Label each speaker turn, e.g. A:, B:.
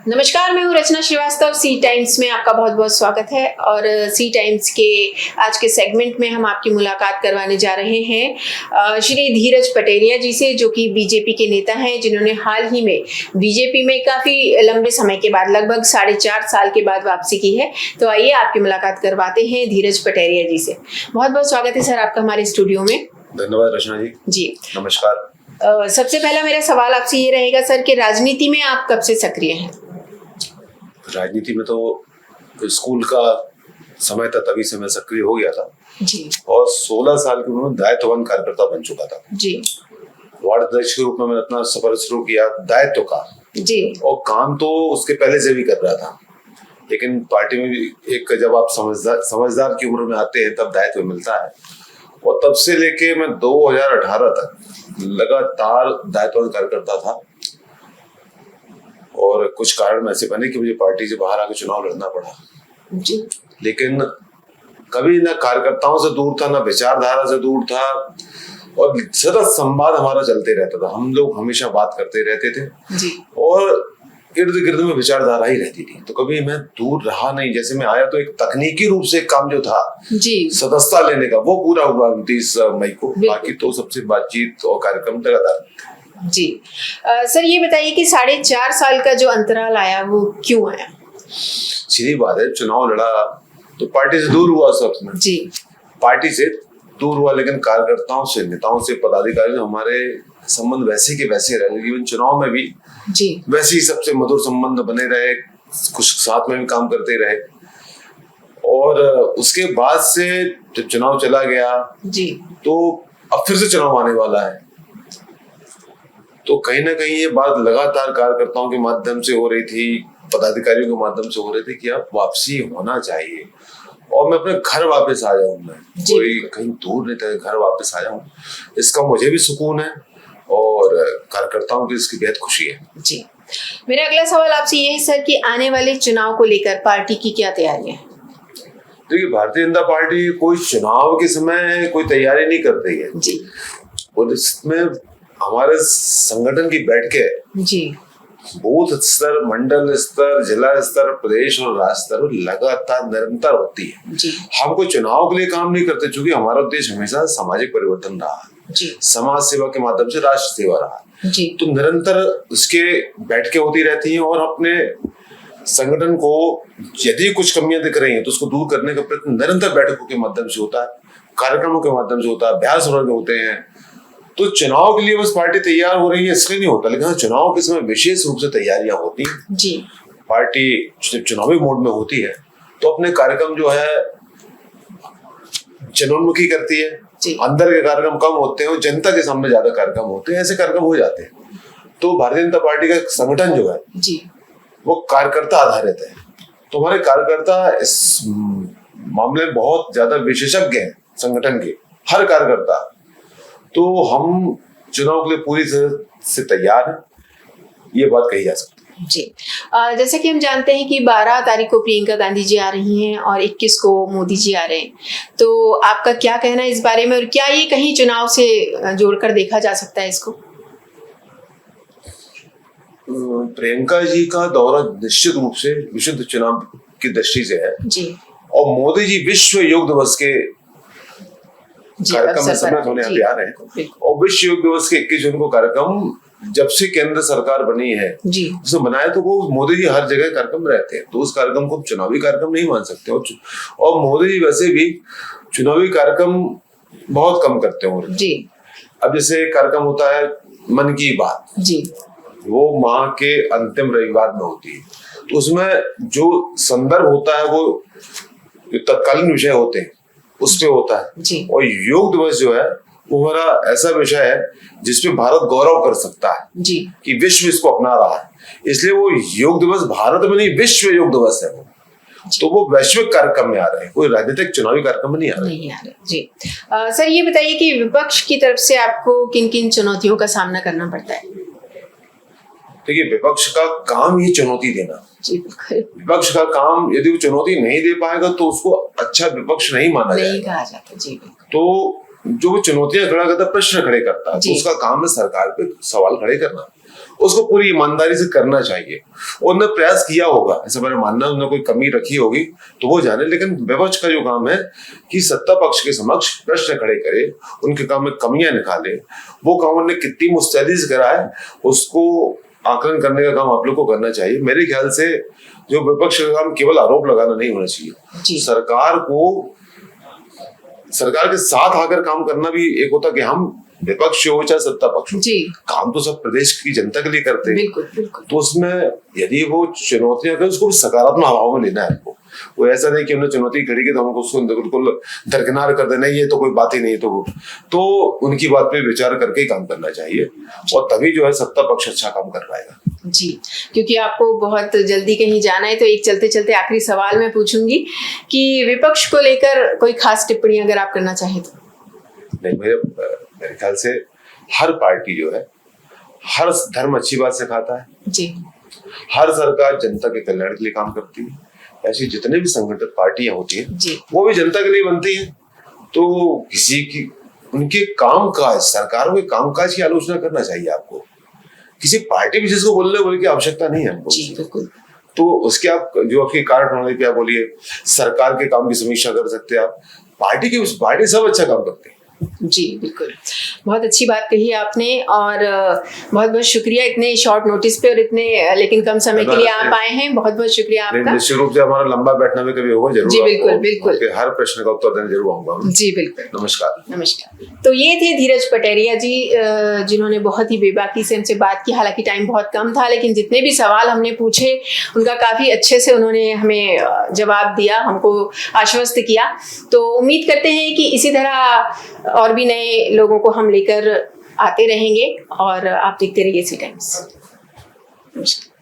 A: नमस्कार, मैं हूँ रचना श्रीवास्तव। सी टाइम्स में आपका बहुत बहुत स्वागत है। और सी टाइम्स के आज के सेगमेंट में हम आपकी मुलाकात करवाने जा रहे हैं श्री धीरज पटेरिया जी से, जो कि बीजेपी के नेता हैं, जिन्होंने हाल ही में बीजेपी में काफ़ी लंबे समय के बाद, लगभग 4.5 साल के बाद वापसी की है। तो आइए आपकी मुलाकात करवाते हैं धीरज पटेरिया जी से। बहुत बहुत स्वागत है सर आपका हमारे स्टूडियो में।
B: धन्यवाद रचना जी।
A: जी
B: नमस्कार।
A: सबसे पहला मेरा सवाल आपसे ये रहेगा सर कि राजनीति में आप कब से सक्रिय हैं?
B: राजनीति में तो स्कूल का समय था, तभी से मैं सक्रिय हो गया था
A: जी।
B: और 16 साल की उम्र में दायित्ववान कार्यकर्ता बन चुका था जी। वार्ड अध्यक्ष के रूप में मैंने अपना सफर शुरू किया दायित्व का जी, और काम तो उसके पहले से भी कर रहा था, लेकिन पार्टी में भी एक, जब आप समझदार की उम्र में आते हैं तब दायित्व मिलता है। और तब से लेके मैं 2018 तक लगातार दायित्ववान कार्यकर्ता था और कुछ कारण ऐसे बने कि मुझे पार्टी से बाहर आकर चुनाव लड़ना पड़ा जी। लेकिन कभी ना कार्यकर्ताओं से दूर था, ना विचारधारा से दूर था, और सतत संवाद हमारा चलते रहता था। हम लोग हमेशा बात करते रहते थे जी। और इर्द गिर्द में विचारधारा ही रहती थी, तो कभी मैं दूर रहा नहीं। जैसे मैं आया तो एक तकनीकी रूप से काम जो था जी, सदस्यता लेने का, वो पूरा हुआ 29 मई को। बाकी तो सबसे बातचीत और कार्यक्रम लगातार
A: जी। सर ये बताइए कि 4.5 साल का जो अंतराल आया वो क्यों आया?
B: सीधी बात है, चुनाव लड़ा तो पार्टी से दूर हुआ सब जी, पार्टी से दूर हुआ, लेकिन कार्यकर्ताओं से, नेताओं से, पदाधिकारियों से हमारे संबंध वैसे के वैसे रहे। इवन चुनाव में भी जी वैसे ही सबसे मधुर संबंध बने रहे, कुछ साथ में भी काम करते रहे। और उसके बाद से जब चुनाव चला गया जी, तो अब फिर से चुनाव आने वाला है, तो कहीं ना कहीं ये बात लगातार कार्यकर्ताओं के माध्यम से हो रही थी, पदाधिकारियों के माध्यम से हो रही थी कि अब वापसी होना चाहिए और मैं अपने घर वापस आ जाऊं। मैं कोई कहीं दूर नहीं था, घर वापस आ जाऊं, इसका मुझे भी सुकून है और कार्यकर्ताओं की इसकी बेहद खुशी है
A: जी। मेरा अगला सवाल आपसे ये है सर कि आने वाले चुनाव को लेकर पार्टी की क्या तैयारियां हैं?
B: देखिए, भारतीय जनता पार्टी कोई चुनाव के समय कोई तैयारी नहीं करती है जी, और इसमें हमारे संगठन की बैठकें जी, बूथ स्तर, मंडल स्तर, जिला स्तर, प्रदेश और राज्य स्तर लगातार निरंतर होती है जी। हम कोई चुनाव के लिए काम नहीं करते, क्योंकि हमारा उद्देश्य हमेशा सामाजिक परिवर्तन रहा जी, समाज सेवा के माध्यम से राष्ट्र सेवा रहा जी। तो निरंतर उसके बैठकें होती रहती हैं और अपने संगठन को यदि कुछ कमियां दिख रही हैं तो उसको दूर करने का प्रयत्न निरंतर बैठकों के माध्यम से होता है, कार्यक्रमों के माध्यम से होता है, अभ्यास होते हैं। तो चुनाव के लिए बस पार्टी तैयार हो रही है इसलिए नहीं होता, लेकिन चुनाव के समय विशेष रूप से तैयारियां होती हैं जी। पार्टी जब चुनावी मोड में होती है तो अपने कार्यक्रम जो है जनोन्मुखी करती है जी। अंदर के कार्यक्रम कम होते हैं और जनता के सामने ज्यादा कार्यक्रम होते हैं, ऐसे कार्यक्रम हो जाते हैं। तो भारतीय जनता पार्टी का संगठन जो है जी, वो कार्यकर्ता आधारित है। तो हमारे कार्यकर्ता इस मामले में बहुत ज्यादा विशेषज्ञ हैं संगठन के, हर कार्यकर्ता। तो हम चुनाव के लिए पूरी तरह से तैयार हैं, ये बात कही जा सकती है
A: जी। जैसे कि हम जानते हैं कि 12 तारीख को प्रियंका गांधी जी आ रही हैं और 21 को मोदी जी आ रहे हैं, तो आपका क्या कहना है इस बारे में, और क्या ये कहीं चुनाव से जोड़कर देखा जा सकता है इसको?
B: प्रियंका जी का दौरा निश्चित रूप से विशुद्ध चुनाव की दृष्टि से है जी, और मोदी जी विश्व योग दिवस के कार्यक्रम में सम्मिलित होने आ रहे हैं। और विश्व योग दिवस के 21 जून को कार्यक्रम जब से केंद्र सरकार बनी है जी, उसने बनाया, तो वो मोदी जी हर जगह कार्यक्रम रहते हैं, तो उस कार्यक्रम को चुनावी कार्यक्रम नहीं मान सकते। और मोदी जी वैसे भी चुनावी कार्यक्रम बहुत कम करते हैं जी। अब जैसे कार्यक्रम होता है मन की बात जी, वो माह के अंतिम रविवार में होती है, तो उसमें जो संदर्भ होता है वो तत्कालीन विषय होते हैं उस पे होता है जी। और योग दिवस जो है वो हमारा ऐसा विषय है जिसपे भारत गौरव कर सकता है जी, कि विश्व इसको अपना रहा है, इसलिए वो योग दिवस भारत में नहीं, विश्व योग दिवस है वो। तो वो वैश्विक कार्यक्रम में आ रहे हैं, कोई राजनीतिक चुनावी कार्यक्रम में नहीं आ रहे
A: जी। सर ये बताइए कि विपक्ष की तरफ से आपको किन किन चुनौतियों का सामना करना पड़ता है?
B: देखिए, विपक्ष का काम ही चुनौती देना जी। विपक्ष का काम, यदि वो चुनौती नहीं दे पाएगा तो उसको अच्छा विपक्ष नहीं माना जाएगा जी। तो जो वो चुनौतियां खड़ा करता, प्रश्न खड़े करता, तो उसका काम है सरकार पे सवाल खड़े करना उसको पूरी ईमानदारी से करना चाहिए। उन्होंने प्रयास किया होगा, ऐसा मेरा मानना है, उन्होंने कोई कमी रखी होगी तो वो जाने, लेकिन विपक्ष का जो काम है कि सत्ता पक्ष के समक्ष प्रश्न खड़े करे, उनके काम में कमियां निकाले, वो काम उन्होंने कितनी मुस्तैदी से करा है उसको आकलन करने का काम आप लोग को करना चाहिए। मेरे ख्याल से जो विपक्ष का काम केवल आरोप लगाना नहीं होना चाहिए, सरकार के साथ आकर काम करना भी एक होता कि हम विपक्ष हो चाहे सत्ता पक्ष हो, काम तो सब प्रदेश की जनता के लिए करते हैं।
A: बिल्कुल, बिल्कुल।
B: तो उसमें यदि वो चुनौतियां करें उसको सकारात्मक भाव में लेना है हमको। वो ऐसा नहीं कि हमने चुनौती खड़ी की तो हमको उसको बिल्कुल दरकिनार कर देना, ये तो कोई बात ही नहीं, तो उनकी बात पे विचार करके ही काम करना चाहिए और तभी जो है सत्ता पक्ष अच्छा काम कर पाएगा।
A: जी, क्योंकि आपको बहुत जल्दी कहीं जाना है तो एक चलते चलते आखिरी सवाल मैं पूछूंगी कि विपक्ष को लेकर कोई खास टिप्पणी अगर आप करना चाहें तो।
B: नहीं, मेरे ख्याल से हर पार्टी जो है हर धर्म अच्छी बात सिखाता है
A: जी,
B: हर सरकार जनता के कल्याण के लिए काम करती है। ऐसी जितने भी संगठित पार्टियां होती हैं
A: जी,
B: वो भी जनता के लिए बनती हैं। तो किसी की उनके कामकाज, सरकारों के कामकाज की आलोचना करना चाहिए आपको, किसी पार्टी विशेष को बोलने की आवश्यकता नहीं है हमको।
A: जी, बिल्कुल।
B: तो उसके आप जो आपकी कार्यप्रणाली पे आप बोलिए, सरकार के काम की समीक्षा कर सकते हैं आप, पार्टी सब अच्छा काम करते हैं।
A: जी, बिल्कुल, बहुत अच्छी बात कही आपने और बहुत बहुत शुक्रिया इतने शॉर्ट नोटिस पे और इतने लेकिन कम समय के लिए आप आए हैं, बहुत बहुत शुक्रिया आपका।
B: निश्चित रूप से हमारा लंबा बैठना भी कभी होगा जरूर।
A: जी, बिल्कुल, बिल्कुल।
B: हर प्रश्न का उत्तर देने जरूर आऊंगा।
A: जी, बिल्कुल।
B: नमस्कार।
A: नमस्कार। तो ये थे धीरज पटेरिया जी, जिन्होंने बहुत ही बेबाकी से हमसे बात की। हालांकि टाइम बहुत कम था, लेकिन जितने भी सवाल हमने पूछे उनका काफी अच्छे से उन्होंने हमें जवाब दिया, हमको आश्वस्त किया। तो उम्मीद करते हैं कि इसी तरह और भी नए लोगों को हम लेकर आते रहेंगे और आप देखते रहिए सी टाइम्स। नमस्कार।